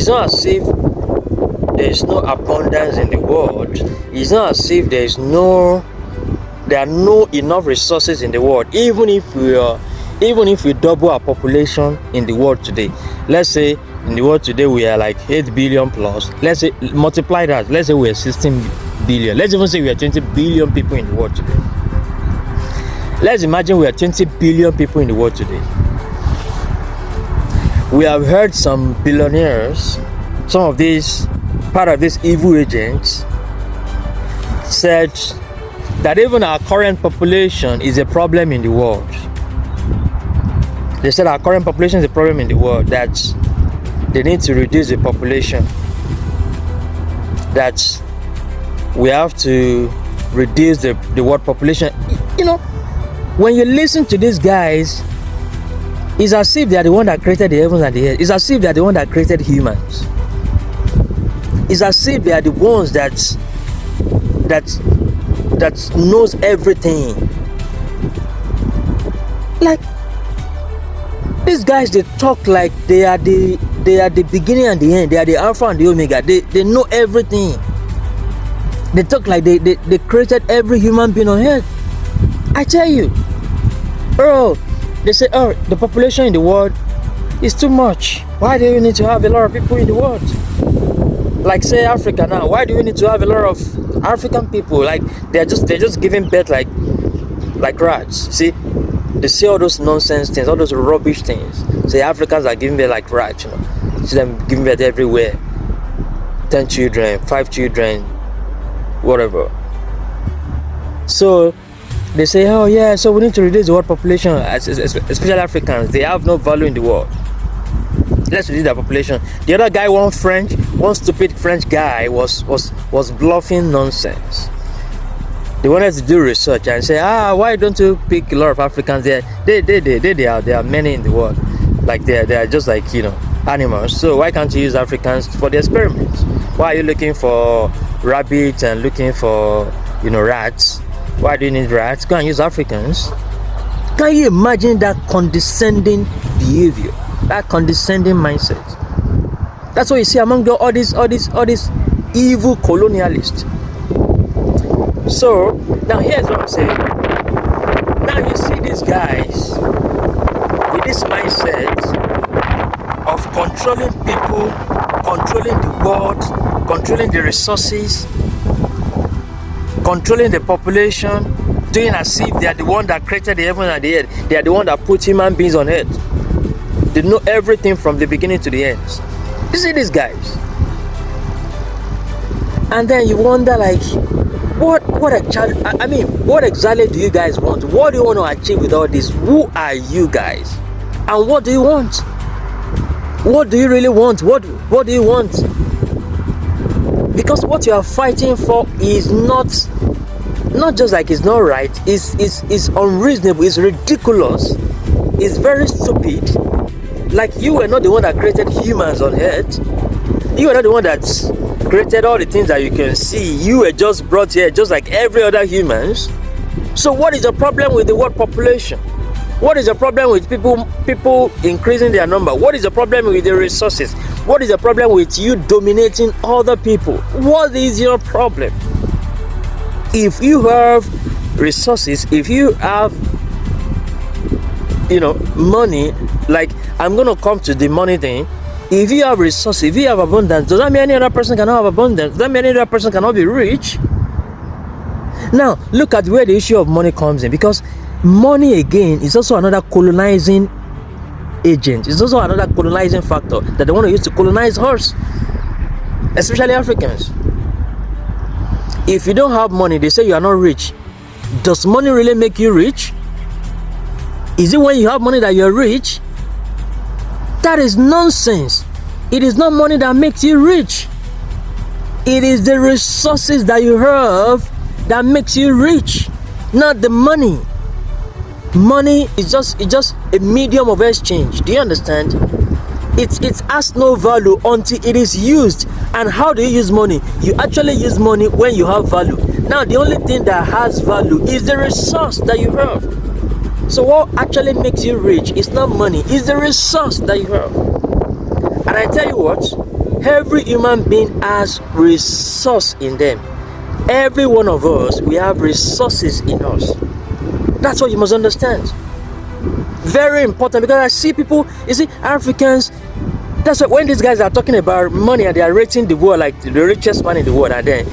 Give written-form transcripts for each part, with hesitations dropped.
It's not as if there is no abundance in the world. It's not as if there are no enough resources in the world. Even if we double our population in the world today, let's say in the world today we are like 8 billion plus. Let's say multiply that. Let's say we are 16 billion. Let's even say we are 20 billion people in the world today. Let's imagine we are 20 billion people in the world today. We have heard some billionaires, some of these part of these evil agents, said that even our current population is a problem in the world. They said our current population is a problem in the world, that they need to reduce the population, that we have to reduce the world population. You know, when you listen to these guys, it's as if they are the one that created the heavens and the earth. It's as if they are the one that created humans. It's as if they are the ones that knows everything. Like, these guys, they talk like they are the beginning and the end. They are the Alpha and the Omega. They know everything. They talk like they created every human being on earth. I tell you, bro. They say, oh, the population in the world is too much. Why do you need to have a lot of people in the world? Like, say, Africa now. Why do we need to have a lot of African people? Like, they're just giving birth like rats. See, they say all those nonsense things, all those rubbish things. Say Africans are giving birth like rats. You know, see them giving birth everywhere. 10 children, 5 children, whatever. So they say, oh yeah, so we need to reduce the world population, especially Africans. They have no value in the world. Let's reduce their population. The other guy, one stupid French guy, was bluffing nonsense. They wanted to do research and say, why don't you pick a lot of Africans there? There are many in the world. Like they are just like, you know, animals. So why can't you use Africans for the experiments? Why are you looking for rabbits and looking for, you know, rats? Why do you need rats? Go and use Africans. Can you imagine that condescending behavior, that condescending mindset? That's what you see among all these evil colonialists. So now here's what I'm saying. Now you see these guys with this mindset of controlling people, controlling the world, controlling the resources, controlling the population, doing as if they are the one that created the heaven and the earth. They are the one that put human beings on earth. They know everything from the beginning to the end. You see these guys, and then you wonder, like, what exactly do you guys want? What do you want to achieve with all this? Who are you guys, and what do you want? What do you really want? What do you want? Because what you are fighting for is not just like it's not right, it's unreasonable, it's ridiculous, it's very stupid. Like, you were not the one that created humans on earth. You were not the one that created all the things that you can see. You were just brought here just like every other humans. So what is the problem with the world population? What is the problem with people increasing their number? What is the problem with the resources? What is the problem with you dominating other people? What is your problem? If you have resources, if you have, you know, money, like, I'm going to come to the money thing. If you have resources, if you have abundance, does that mean any other person cannot have abundance? Does that mean any other person cannot be rich? Now, look at where the issue of money comes in, because money, again, is also another colonizing agent. It's also another colonizing factor that they want to use to colonize us, especially Africans. If you don't have money, they say you are not rich. Does money really make you rich? Is it when you have money that you're rich? That is nonsense. It is not money that makes you rich. It is the resources that you have that makes you rich, not the money. Money is just a medium of exchange. Do you understand? It has no value until it is used. And how do you use money? You actually use money when you have value. Now, the only thing that has value is the resource that you have. So what actually makes you rich is not money, it's the resource that you have. And I tell you what, Every human being has resource in them. Every one of us, we have resources in us. That's what you must understand. Very important, because I see people, you see, Africans, that's why when these guys are talking about money and they are rating the world like the richest man in the world, and then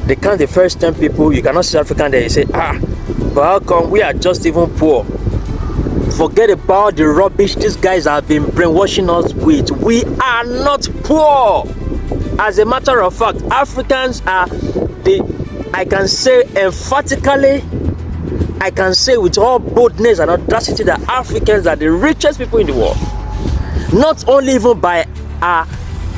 they count the first 10 people, you cannot see African there, you say, but how come we are just even poor? Forget about the rubbish these guys have been brainwashing us with. We are not poor. As a matter of fact, Africans are I can say emphatically, I can say with all boldness and audacity that Africans are the richest people in the world. Not only even by our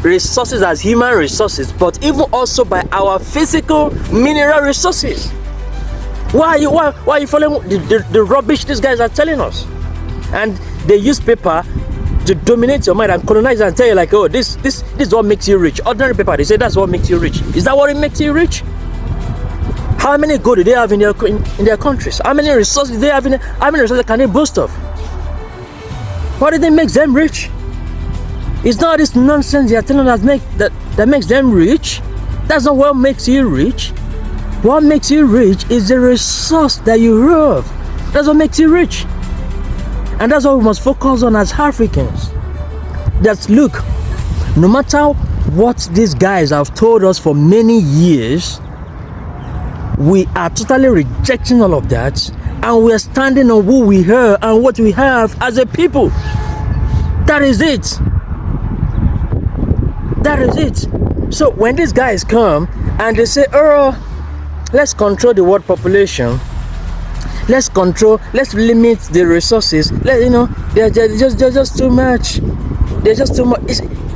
resources as human resources, but even also by our physical mineral resources. Why are you following the rubbish these guys are telling us? And they use paper to dominate your mind and colonize and tell you like, oh, this is what makes you rich. Ordinary paper, they say that's what makes you rich. Is that what it makes you rich? How many gold do they have in their countries? How many resources do they have how many resources can they boast of? What did they make them rich? It's not this nonsense they are telling us that makes them rich. That's not what makes you rich. What makes you rich is the resource that you have. That's what makes you rich. And that's what we must focus on as Africans. That's, look, no matter what these guys have told us for many years, we are totally rejecting all of that, and we are standing on who we are and what we have as a people. That is it. That is it. So when these guys come and they say, oh, let's control the world population, let's limit the resources, they're just too much. They're just too much.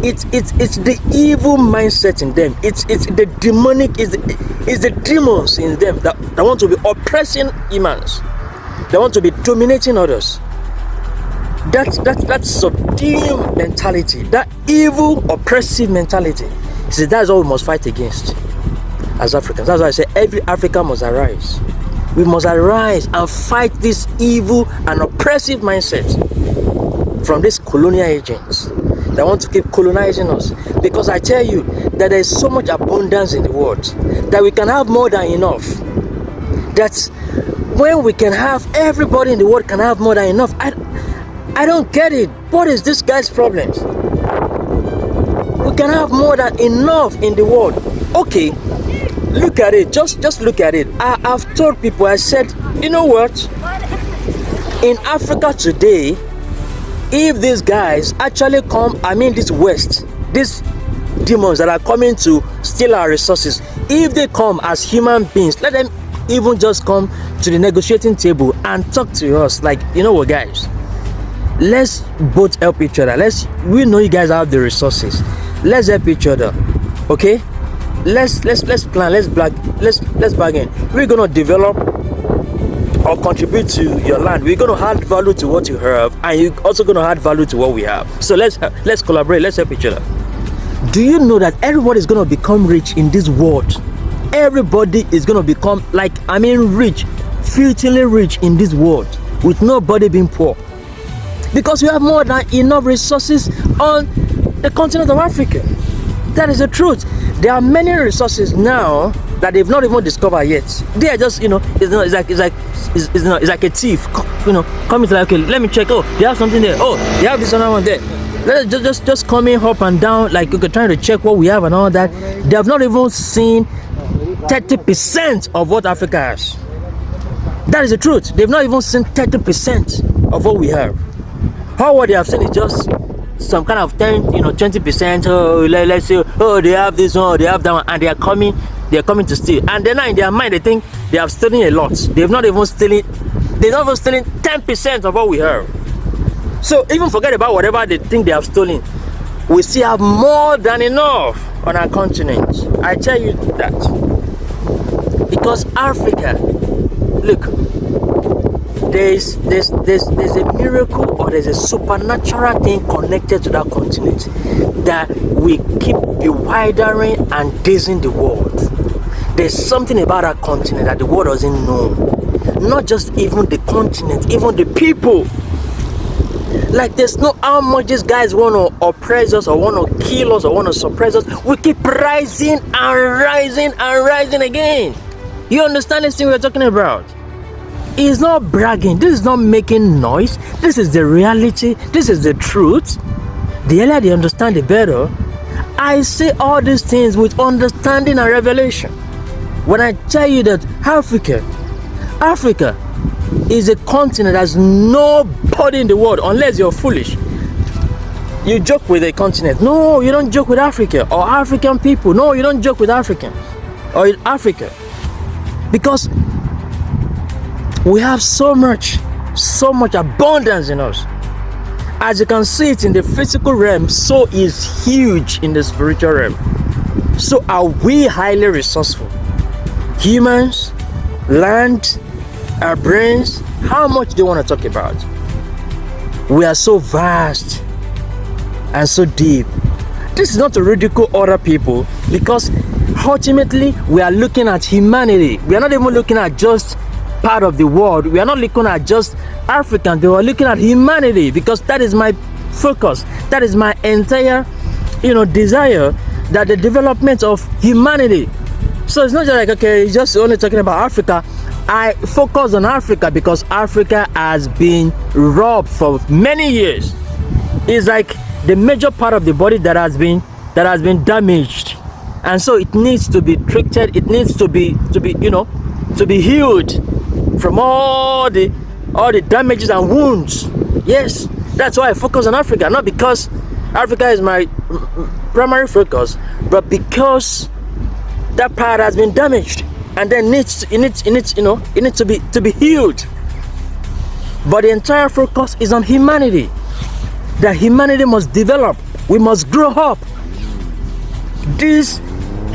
It's the evil mindset in them. It's the demonic, it's the demons in them that want to be oppressing humans. They want to be dominating others. That's subdued mentality, that evil oppressive mentality. See, that's what we must fight against as Africans. That's why I say every African must arise. We must arise and fight this evil and oppressive mindset from these colonial agents that want to keep colonizing us. Because I tell you that there is so much abundance in the world that we can have more than enough. That when we can have, everybody in the world can have more than enough. I don't get it. What is this guy's problem? We can have more than enough in the world. Okay, look at it. Just look at it. I've told people, I said, you know what? In Africa today, if these guys actually come, this West, these demons that are coming to steal our resources, if they come as human beings, let them even just come to the negotiating table and talk to us like, you know what, guys, let's both help each other. We know you guys have the resources. Let's help each other, okay? Let's plan. Let's bargain. We're gonna develop or contribute to your land. We're gonna add value to what you have, and you're also gonna add value to what we have. So let's collaborate. Let's help each other. Do you know that everybody is gonna become rich in this world? Everybody is gonna become rich, filthily rich in this world, with nobody being poor, because we have more than enough resources on the continent of Africa. That is the truth. There are many resources now that they've not even discovered yet. They are just, it's like a thief, coming to okay, let me check. Oh, they have something there. Oh, they have this other one there. Let's just coming up and down, trying to check what we have and all that. They have not even seen 30% of what Africa has. That is the truth. They've not even seen 30% of what we have. How what they have seen is just some kind of 20%. Oh, let's say, oh, they have this one, they have that one, and they are coming to steal. And then in their mind, they think they have stolen a lot. They're not even stealing 10% of what we have. So even forget about whatever they think they have stolen. We still have more than enough on our continent. I tell you that. Because Africa, look, there's a miracle or there's a supernatural thing connected to that continent that we keep bewildering and dazing the world. There's something about that continent that the world doesn't know. Not just even the continent, even the people. Like there's no how much these guys want to oppress us or want to kill us or want to suppress us. We keep rising and rising and rising again. You understand this thing we're talking about? It's not bragging. This is not making noise. This is the reality. This is the truth. The earlier they understand, the better. I say all these things with understanding and revelation. When I tell you that Africa is a continent that's nobody in the world, unless you're foolish. You joke with a continent. No, you don't joke with Africa or African people. No, you don't joke with Africans or in Africa. Because we have so much abundance in us. As you can see it in the physical realm, so is huge in the spiritual realm. So are we highly resourceful? Humans, land, our brains, how much do you want to talk about? We are so vast and so deep. This is not to ridicule other people, because ultimately we are looking at humanity. We are not even looking at just part of the world. We are not looking at just Africans. We are looking at humanity, because that is my focus. That is my entire, desire, that the development of humanity. So it's not just like, okay, it's just only talking about Africa. I focus on Africa because Africa has been robbed for many years. It's like the major part of the body that has been damaged, and so it needs to be treated. It needs to be healed from all the damages and wounds. Yes, that's why I focus on Africa, not because Africa is my primary focus, but because that part has been damaged and then needs to be healed. But the entire focus is on humanity. That humanity must develop. We must grow up. These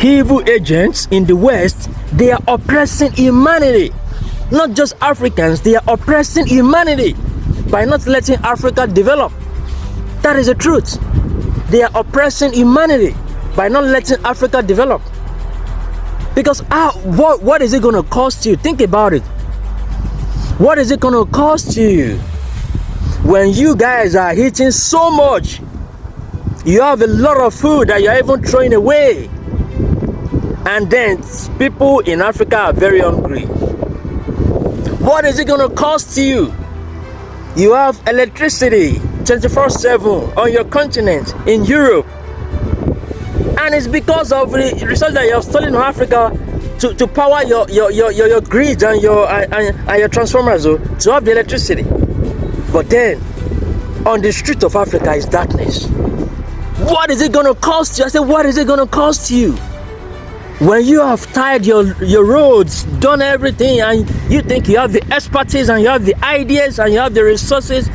evil agents in the West, they are oppressing humanity. Not just Africans, they are oppressing humanity by not letting Africa develop. That is the truth. They are oppressing humanity by not letting Africa develop. Because what is it going to cost you? Think about it. What is it going to cost you when you guys are eating so much? You have a lot of food that you're even throwing away, and then people in Africa are very hungry. What is it going to cost you? You have electricity 24/7 on your continent in Europe, and it's because of the resources that you have stolen in Africa to power your grids and your transformers to have the electricity. But then on the street of Africa is darkness. What is it going to cost you? I said, what is it going to cost you? When you have tied your roads, done everything, and you think you have the expertise and you have the ideas and you have the resources,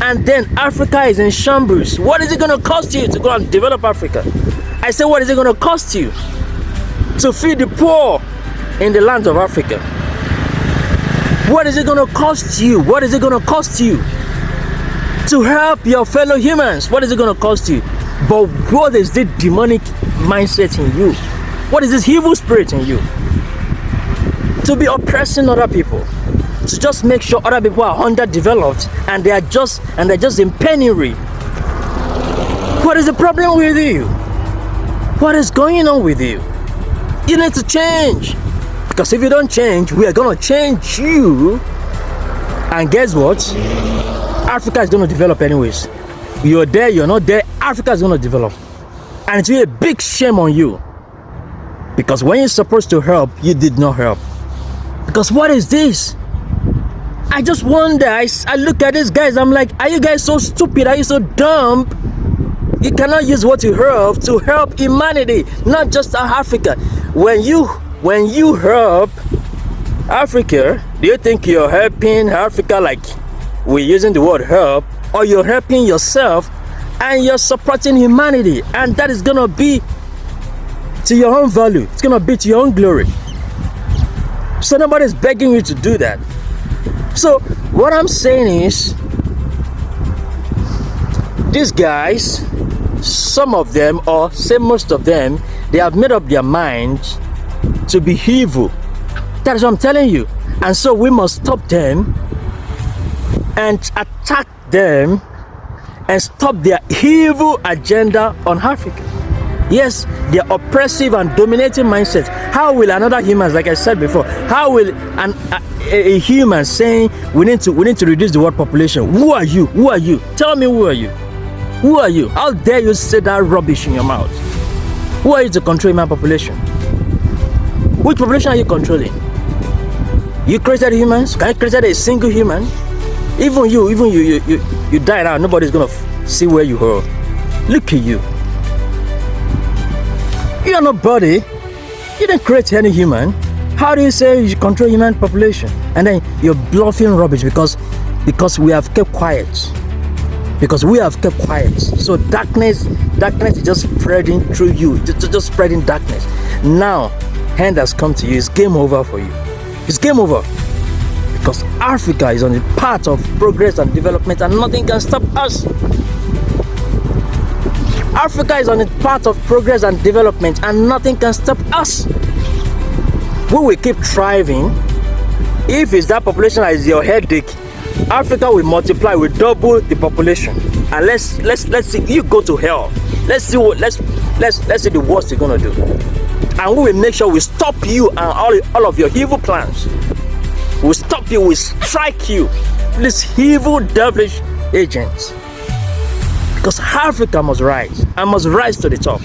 and then Africa is in shambles. What is it going to cost you to go and develop Africa? I said, what is it going to cost you to feed the poor in the lands of Africa? What is it going to cost you? What is it going to cost you to help your fellow humans? What is it going to cost you? But what is the demonic mindset in you? What is this evil spirit in you? To be oppressing other people, to just make sure other people are underdeveloped and they're just in penury. What is the problem with you? What is going on with you? You need to change. Because if you don't change, we are going to change you. And guess what? Africa is going to develop anyways. You're there, you're not there, Africa is going to develop. And it will be a big shame on you. Because when you're supposed to help, you did not help. Because what is this? I just wonder, I look at these guys, I'm like, are you guys so stupid? Are you so dumb? You cannot use what you have to help humanity, not just Africa. When you help Africa, do you think you're helping Africa like we're using the word help, or you're helping yourself and you're supporting humanity? And that is gonna be to your own value. It's gonna be to your own glory. So nobody's begging you to do that. So what I'm saying is, these guys, some of them, or say most of them, they have made up their minds to be evil. That is what I'm telling you. And so we must stop them and attack them and stop their evil agenda on Africa. Yes, their oppressive and dominating mindset. How will another human, like I said before, how will a human saying we need to reduce the world population? Who are you? Who are you? Tell me, who are you? Who are you? How dare you say that rubbish in your mouth? Who are you to control human population? Which population are you controlling? You created humans? Can you create a single human? Even you die now. Nobody's gonna see where you are. Look at you. You are nobody. You didn't create any human. How do you say you control human population? And then you're bluffing rubbish because we have kept quiet. Because we have kept quiet. So darkness is just spreading through you. Just spreading darkness. Now, hand has come to you. It's game over for you. It's game over. Because Africa is on the path of progress and development, and nothing can stop us. Africa is on the path of progress and development, and nothing can stop us. We will keep thriving. If it's that population that is your headache, Africa will multiply, will double the population. And let's see, you go to hell. Let's see the worst you're gonna do. And we will make sure we stop you and all of your evil plans. We'll stop you, we'll strike you. These evil devilish agents. Because Africa must rise. I must rise to the top.